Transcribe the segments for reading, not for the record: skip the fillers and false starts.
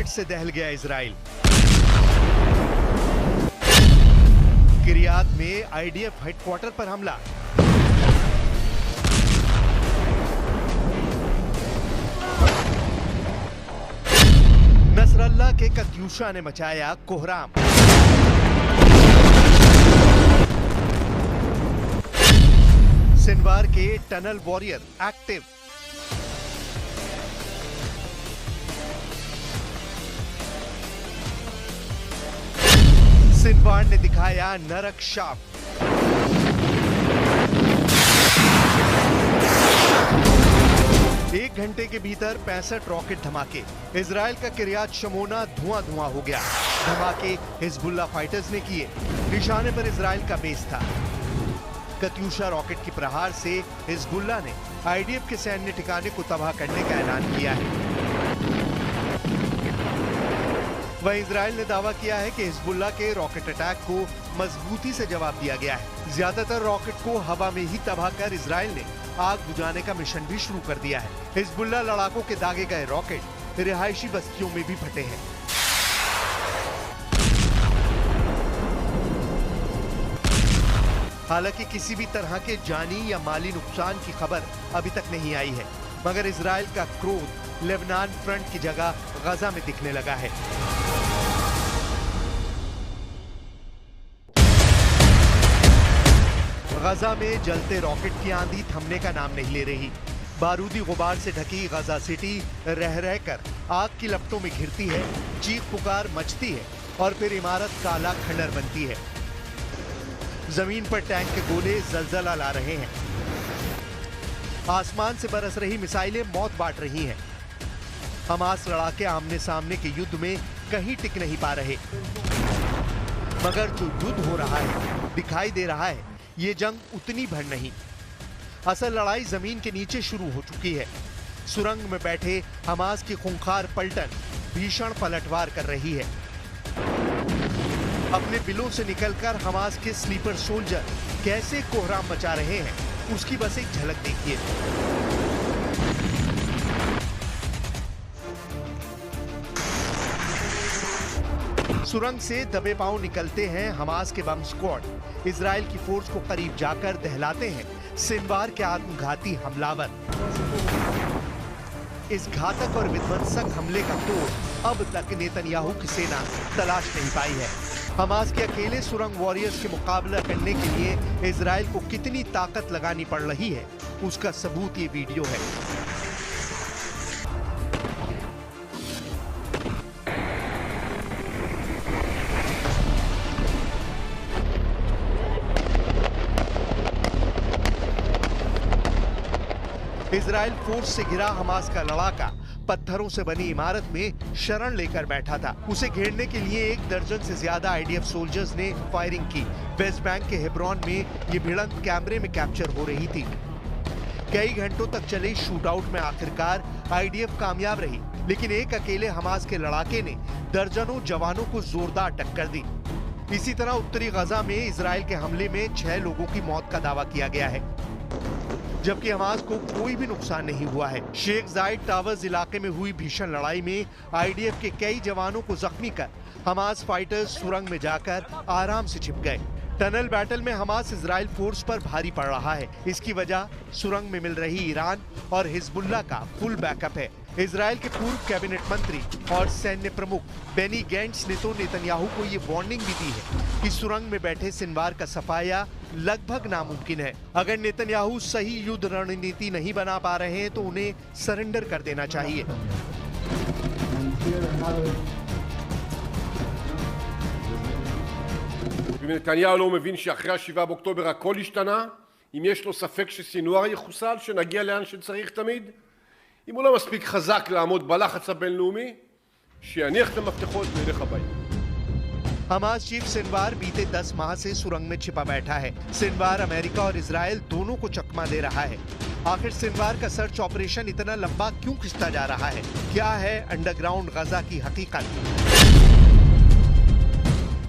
Rocket से दहल गया Israel. किरियात में आईडीएफ हेडक्वार्टर पर हमला। नसरल्लाह के कत्यूशा ने मचाया कोहराम। सिनवार के टनल वॉरियर एक्टिव। सिनवार ने दिखाया नरक शाप। एक घंटे के भीतर 65 रॉकेट धमाके। इजराइल का किरियात शमोना धुआं धुआं हो गया। धमाके हिजबुल्लाह फाइटर्स ने किए। निशाने पर इजराइल का बेस था। कत्यूशा रॉकेट की प्रहार से हिजबुल्लाह ने आईडीएफ के सैन्य ठिकाने को तबाह करने का ऐलान किया है। वहीं इजराइल ने दावा किया है कि हिजबुल्लाह के रॉकेट अटैक को मजबूती से जवाब दिया गया है। ज्यादातर रॉकेट को हवा में ही तबाह कर इजराइल ने आग बुझाने का मिशन भी शुरू कर दिया है। हिजबुल्लाह लड़ाकों के दागे गए रॉकेट रिहायशी बस्तियों में भी फटे हैं। हालांकि किसी भी तरह के जानी या माली नुकसान की खबर अभी तक नहीं आई है, मगर इजराइल का क्रोध लेबनान फ्रंट की जगह गजा में दिखने लगा है। गजा में जलते रॉकेट की आंधी थमने का नाम नहीं ले रही। बारूदी गुबार से ढकी गजा सिटी रह रहकर आग की लपटों में घिरती है, चीख पुकार मचती है और फिर इमारत काला खंडर बनती है। जमीन पर टैंक के गोले जलजला ला रहे हैं। आसमान से बरस रही मिसाइलें मौत बांट रही हैं। हमास लड़ाके आमने सामने के युद्ध में कहीं टिक नहीं पा रहे, मगर जो युद्ध हो रहा है, दिखाई दे रहा है, ये जंग उतनी भर नहीं। असल लड़ाई जमीन के नीचे शुरू हो चुकी है। सुरंग में बैठे हमास की खूंखार पलटन भीषण पलटवार कर रही है। अपने बिलों से निकलकर हमास के स्लीपर सोल्जर कैसे कोहराम मचा रहे हैं, उसकी बस एक झलक देखिए। सुरंग से दबे पांव निकलते हैं हमास के बम स्क्वाड। इजराइल की फोर्स को करीब जाकर दहलाते हैं सिनवार के आत्मघाती हमलावर। इस घातक और विध्वंसक हमले का तोड़ अब तक नेतन्याहू की सेना तलाश नहीं पाई है। हमास के अकेले सुरंग वॉरियर्स के मुकाबला करने के लिए इजराइल को कितनी ताकत लगानी पड़ रही है, उसका सबूत ये वीडियो है। इजराइल फोर्स से घिरा हमास का लड़ाका पत्थरों से बनी इमारत में शरण लेकर बैठा था। उसे घेरने के लिए 1 दर्जन से ज्यादा आईडीएफ सोल्जर्स ने फायरिंग की। वेस्ट बैंक के हेब्रोन में ये भिड़ंत कैमरे में कैप्चर हो रही थी। कई घंटों तक चले शूटआउट में आखिरकार आईडीएफ कामयाब रही, लेकिन एक अकेले हमास के लड़ाके ने दर्जनों जवानों को जोरदार टक्कर दी। इसी तरह उत्तरी गजा में इजराइल के हमले में 6 लोगों की मौत का दावा किया गया है, जबकि हमास को कोई भी नुकसान नहीं हुआ है। शेख जायद टावर्स इलाके में हुई भीषण लड़ाई में आईडीएफ के कई जवानों को जख्मी कर हमास फाइटर्स सुरंग में जाकर आराम से छिप गए। टनल बैटल में हमास इजराइल फोर्स पर भारी पड़ रहा है। इसकी वजह सुरंग में मिल रही ईरान और हिजबुल्लाह का फुल बैकअप है। इजराइल के पूर्व कैबिनेट मंत्री और सैन्य प्रमुख बेनी गैंट्स ने तो नेतन्याहू को ये वार्निंग भी दी है कि सुरंग में बैठे सिनवार का सफाया लगभग नामुमकिन है। अगर नेतन्याहू सही युद्ध रणनीति नहीं बना पा रहे हैं तो उन्हें सरेंडर कर देना चाहिए। אם נתניהו לא מבין שאחרי 7 באוקטובר הכל השתנה, אם יש לו ספק שסינואר יחוסל, שנגיע לאן שצריך תמיד, אם הוא לא מספיק חזק לעמוד בלחץ הבינלאומי, שיניח את המפתחות וילך הביתה. हमास चीफ सिनवार बीते 10 माह से सुरंग में छिपा बैठा है। सिनवार अमेरिका और इजराइल दोनों को चकमा दे रहा है। आखिर सिनवार का सर्च ऑपरेशन इतना लंबा क्यों खिंचता जा रहा है? क्या है अंडरग्राउंड गजा की हकीकत?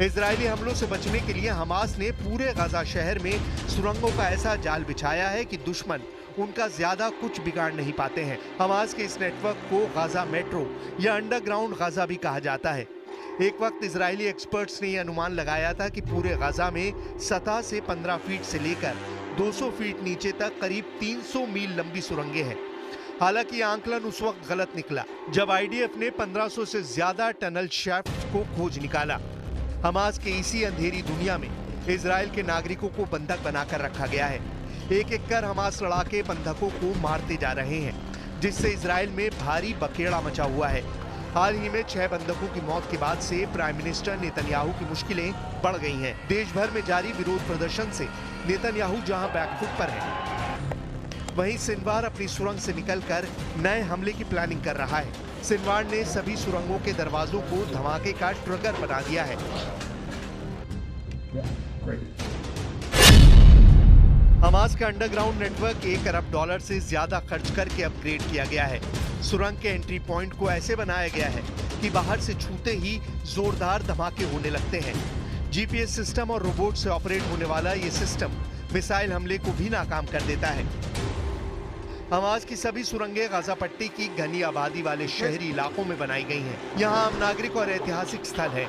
इजरायली हमलों से बचने के लिए हमास ने पूरे गजा शहर में सुरंगों का ऐसा जाल बिछाया है कि दुश्मन उनका ज्यादा कुछ बिगाड़ नहीं पाते हैं। हमास के इस नेटवर्क को गाजा मेट्रो या अंडरग्राउंड गाजा भी कहा जाता है। एक वक्त इजरायली एक्सपर्ट्स ने यह अनुमान लगाया था कि पूरे गाजा में सतह से 15 फीट से लेकर 200 फीट नीचे तक करीब 300 मील लंबी सुरंगें हैं। हालांकि यह आंकलन उस वक्त गलत निकला जब आईडीएफ ने 1500 से ज्यादा टनल शैफ्ट को खोज निकाला। हमास के इसी अंधेरी दुनिया में इजराइल के नागरिकों को बंधक बनाकर रखा गया है। एक एक कर हमास लड़ाके बंधकों को मारते जा रहे हैं, जिससे इजराइल में भारी बखेड़ा मचा हुआ है। हाल ही में 6 बंधकों की मौत के बाद से प्राइम मिनिस्टर नेतन्याहू की मुश्किलें बढ़ गई हैं। देश भर में जारी विरोध प्रदर्शन से नेतन्याहू जहां बैकफुट पर है, वहीं सिनवार अपनी सुरंग से निकलकर नए हमले की प्लानिंग कर रहा है। सिनवार ने सभी सुरंगों के दरवाजों को धमाके का ट्रिगर बना दिया है। हमास का अंडरग्राउंड नेटवर्क $1 अरब से ज्यादा खर्च करके अपग्रेड किया गया है। सुरंग के एंट्री पॉइंट को ऐसे बनाया गया है कि बाहर से छूते ही जोरदार धमाके होने लगते हैं। जीपीएस सिस्टम और रोबोट से ऑपरेट होने वाला ये सिस्टम मिसाइल हमले को भी नाकाम कर देता है। हमास की सभी सुरंगें गाजा पट्टी की घनी आबादी वाले शहरी इलाकों में बनाई गई हैं। यहाँ आम नागरिक और ऐतिहासिक स्थल है।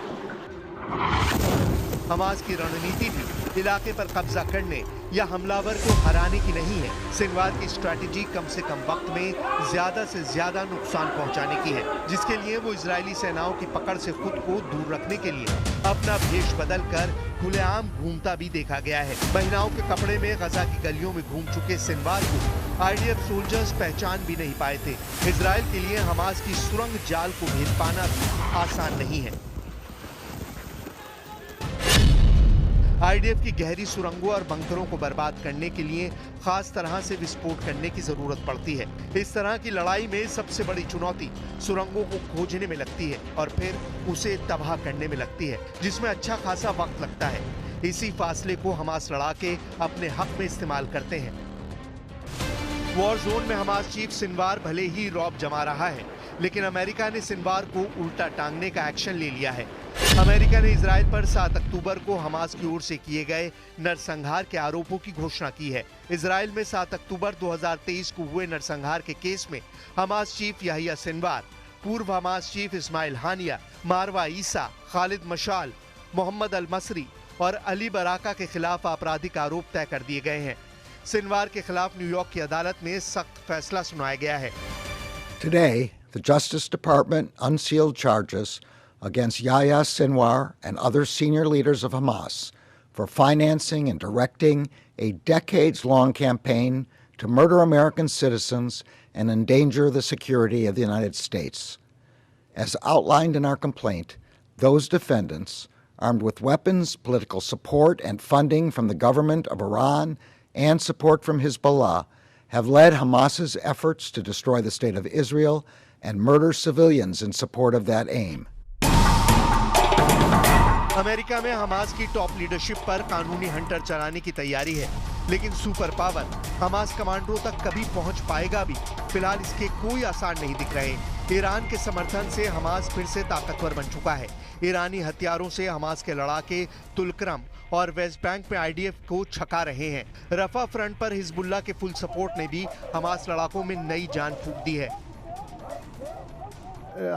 हमास की रणनीति भी इलाके पर कब्जा करने या हमलावर को हराने की नहीं है। सिनवार की स्ट्रैटेजी कम से कम वक्त में ज्यादा से ज्यादा नुकसान पहुंचाने की है, जिसके लिए वो इजरायली सेनाओं की पकड़ से खुद को दूर रखने के लिए अपना भेष बदलकर खुलेआम घूमता भी देखा गया है। महिलाओं के कपड़े में गजा की गलियों में घूम चुके सिनवार को आईडीएफ सोल्जर्स पहचान भी नहीं पाए थे। इजराइल के लिए हमास की सुरंग जाल को भेद पाना भी आसान नहीं है। आईडीएफ की गहरी सुरंगों और बंकरों को बर्बाद करने के लिए खास तरह से विस्फोट करने की जरूरत पड़ती है। इस तरह की लड़ाई में सबसे बड़ी चुनौती सुरंगों को खोजने में लगती है और फिर उसे तबाह करने में लगती है, जिसमें अच्छा खासा वक्त लगता है। इसी फासले को हमास लड़ाके अपने हक में इस्तेमाल करते हैं। वॉर जोन में हमास चीफ सिनवार भले ही रौब जमा रहा है, लेकिन अमेरिका ने सिनवार को उल्टा टांगने का एक्शन ले लिया है। अमेरिका ने इजराइल पर 7 अक्टूबर को हमास की ओर से किए गए नरसंहार के आरोपों की घोषणा की है। इजराइल में 7 अक्टूबर 2023 को हुए नरसंहार के केस में हमास चीफ याहिया सिनवार, पूर्व हमास चीफ इस्माइल हानिया, मारवा ईसा, खालिद मशाल, मोहम्मद अल मसरी और अली बराका के खिलाफ आपराधिक आरोप तय कर दिए गए हैं। सिनवार के खिलाफ न्यूयॉर्क की अदालत में सख्त फैसला सुनाया गया है। Today, the Justice Department unsealed charges against Yahya Sinwar and other senior leaders of Hamas for financing and directing a decades-long campaign to murder American citizens and endanger the security of the United States. As outlined in our complaint, those defendants, armed with weapons, political support, and funding from the government of Iran and support from Hezbollah, have led Hamas's efforts to destroy the state of Israel and murder civilians in support of that aim. America में Hamas की top leadership पर कानूनी Hunter चलाने की तैयारी है, लेकिन super power Hamas कमांडरों तक कभी पहुंच पाएगा भी, फिलहाल इसके कोई आसार नहीं दिख रहे। ईरान के समर्थन से हमास फिर से ताकतवर बन चुका है। ईरानी हथियारों से हमास के लड़ाके तुलकरम और वेस्ट बैंक में आईडीएफ को छका रहे हैं। रफा फ्रंट पर हिजबुल्लाह के फुल सपोर्ट ने भी हमास लड़ाकों में नई जान फूंक दी है।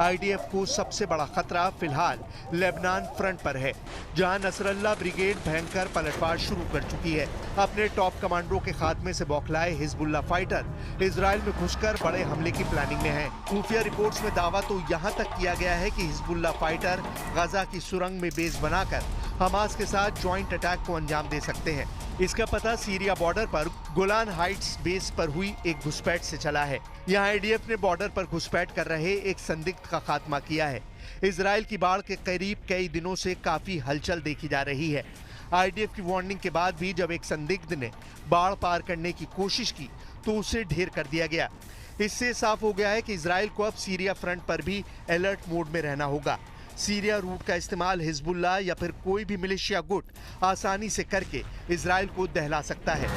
आईडीएफ को सबसे बड़ा खतरा फिलहाल लेबनान फ्रंट पर है, जहां नसरल्ला ब्रिगेड भयंकर पलटवार शुरू कर चुकी है। अपने टॉप कमांडरों के खात्मे से बौखलाए हिजबुल्ला फाइटर इजराइल में घुसकर बड़े हमले की प्लानिंग में है। खुफिया रिपोर्ट्स में दावा तो यहां तक किया गया है कि हिजबुल्ला फाइटर गजा की सुरंग में बेस बनाकर हमास के साथ ज्वाइंट अटैक को अंजाम दे सकते हैं। इसका पता सीरिया बॉर्डर पर गोलान हाइट्स बेस पर हुई एक घुसपैठ से चला है। यहाँ आईडीएफ ने बॉर्डर पर घुसपैठ कर रहे एक संदिग्ध का खात्मा किया है। इजराइल की बाढ़ के करीब कई दिनों से काफी हलचल देखी जा रही है। आईडीएफ की वार्निंग के बाद भी जब एक संदिग्ध ने बाढ़ पार करने की कोशिश की तो उसे ढेर कर दिया गया। इससे साफ हो गया है कि इजराइल को अब सीरिया फ्रंट पर भी अलर्ट मोड में रहना होगा। सीरिया रूट का इस्तेमाल हिजबुल्लाह या फिर कोई भी मिलिशिया गुट आसानी से करके इजराइल को दहला सकता है।